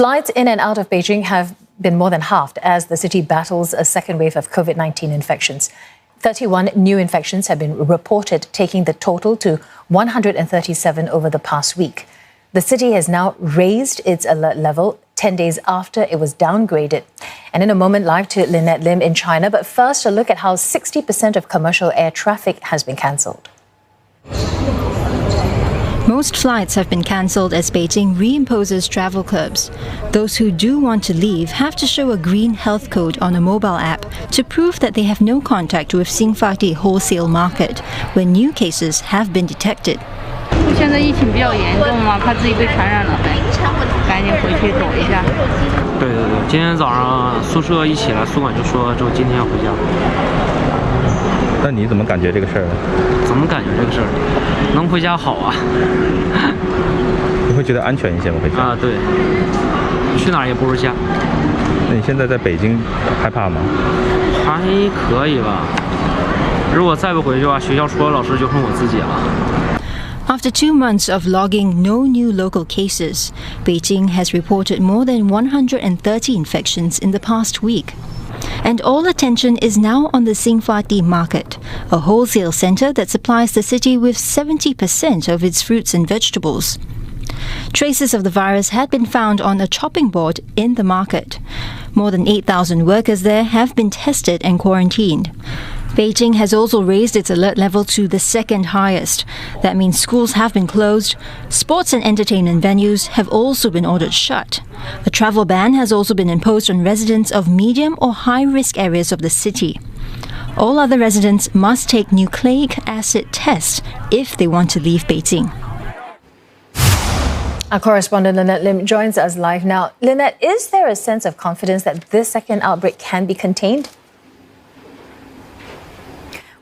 Flights in and out of Beijing have been more than halved as the city battles a second wave of COVID-19 infections. 31 new infections have been reported, taking the total to 137 over the past week. The city has now raised its alert level 10 days after it was downgraded. And in a moment, live to Lynette Lim in China. But first, a look at how 60% of commercial air traffic has been cancelled. Most flights have been cancelled as Beijing reimposes travel curbs. Those who do want to leave have to show a green health code on a mobile app to prove that they have no contact with Xinfadi wholesale market, where new cases have been detected. 现在疫情比较严重嘛，怕自己被传染了呗，赶紧回去走一下。对，今天早上宿舍一起来，宿管就说今天要回家。那你怎么感觉这个事儿呢？怎么感觉这个事儿？能回家好啊。你会觉得安全一些吗？回家？啊，对。去哪儿也不如家。那你现在在北京害怕吗？还可以吧。如果再不回去的话，学校除了老师就剩我自己了。 After 2 months of logging no new local cases, Beijing has reported more than 130 infections in the past week. And all attention is now on the Xinfadi market, a wholesale center that supplies the city with 70% of its fruits and vegetables. Traces of the virus had been found on a chopping board in the market. More than 8,000 workers there have been tested and quarantined. Beijing has also raised its alert level to the second highest. That means schools have been closed. Sports and entertainment venues have also been ordered shut. A travel ban has also been imposed on residents of medium or high-risk areas of the city. All other residents must take nucleic acid tests if they want to leave Beijing. Our correspondent Lynette Lim joins us live now. Lynette, is there a sense of confidence that this second outbreak can be contained?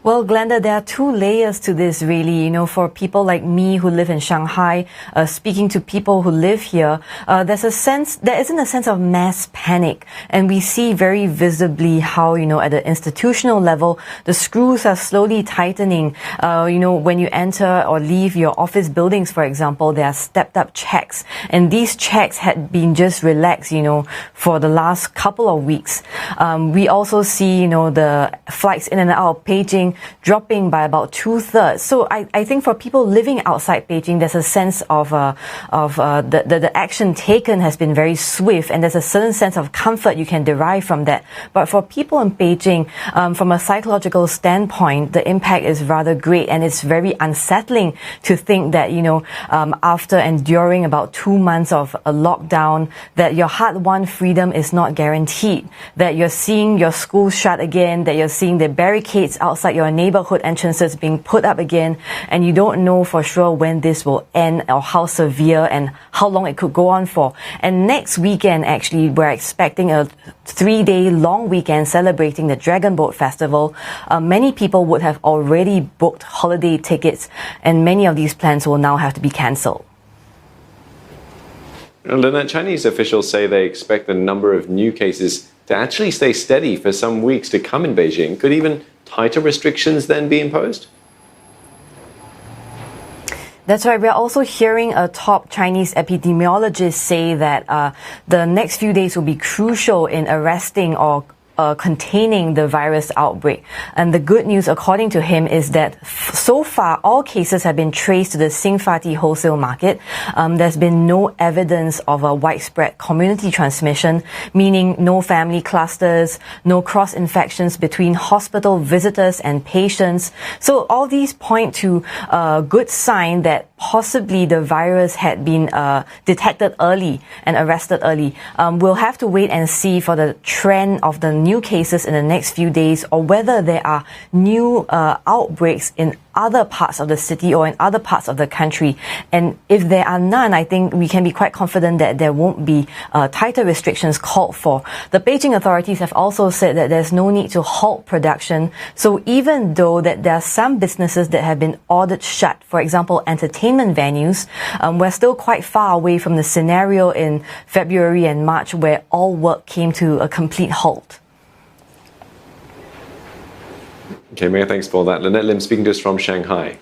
Well, Glenda, there are 2 layers to this, really. You know, for people like me who live in Shanghai, speaking to people who live here, there isn't a sense of mass panic. And we see very visibly how, you know, at the institutional level, the screws are slowly tightening. You know, when you enter or leave your office buildings, for example, there are stepped up checks. And these checks had been just relaxed, you know, for the last couple of weeks. We also see, you know, the flights in and out of Beijing dropping by about 2/3. So I think for people living outside Beijing, there's a sense of the action taken has been very swift, and there's a certain sense of comfort you can derive from that. But for people in Beijing, from a psychological standpoint, the impact is rather great, and it's very unsettling to think that, you know, after enduring about 2 months of a lockdown, that your hard-won freedom is not guaranteed, that you're seeing your schools shut again, that you're seeing the barricades outside your neighborhood entrances being put up again, and you don't know for sure when this will end or how severe and how long it could go on for. And next weekend, actually, we're expecting a 3-day long weekend celebrating the Dragon Boat Festival. Many people would have already booked holiday tickets, and many of these plans will now have to be cancelled. Lynette, Chinese officials say they expect the number of new cases to actually stay steady for some weeks to come in Beijing. Could even tighter restrictions then be imposed? That's right. We're also hearing a top Chinese epidemiologist say that the next few days will be crucial in arresting or containing the virus outbreak. And the good news, according to him, is that so far all cases have been traced to the Xinfadi wholesale market. There's been no evidence of a widespread community transmission, meaning no family clusters, no cross-infections between hospital visitors and patients. So all these point to a good sign that possibly the virus had been detected early and arrested early. We'll have to wait and see for the trend of the new cases in the next few days, or whether there are new outbreaks in other parts of the city or in other parts of the country. And if there are none, I think we can be quite confident that there won't be tighter restrictions called for. The Beijing authorities have also said that there's no need to halt production. So even though that there are some businesses that have been ordered shut, for example, entertainment venues, we're still quite far away from the scenario in February and March where all work came to a complete halt. Okay, Mia, thanks for that. Lynette Lim speaking to us from Shanghai.